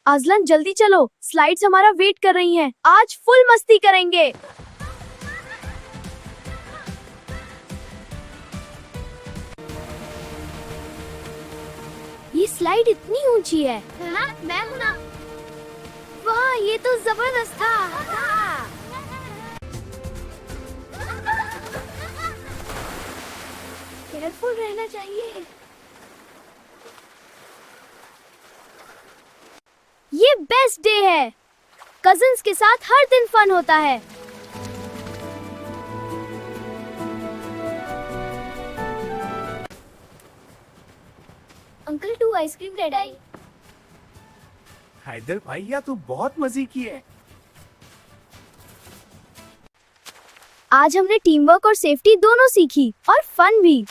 Azlan जल्दी चलो, slides हमारा वेट कर रही हैं। आज फुल मस्ती करेंगे। ये स्लाइड इतनी ऊंची है। हाँ, मैं हूं ना। वाह, ये तो जबरदस्त था। केयरफुल रहना चाहिए। ये बेस्ट डे है। कजिन्स के साथ हर दिन फन होता है। अंकल 2 आइसक्रीम रेड आई। हैदर भैया तू बहुत मजे की है। आज हमने टीम वर्क और सेफ्टी दोनों सीखी और फन भी।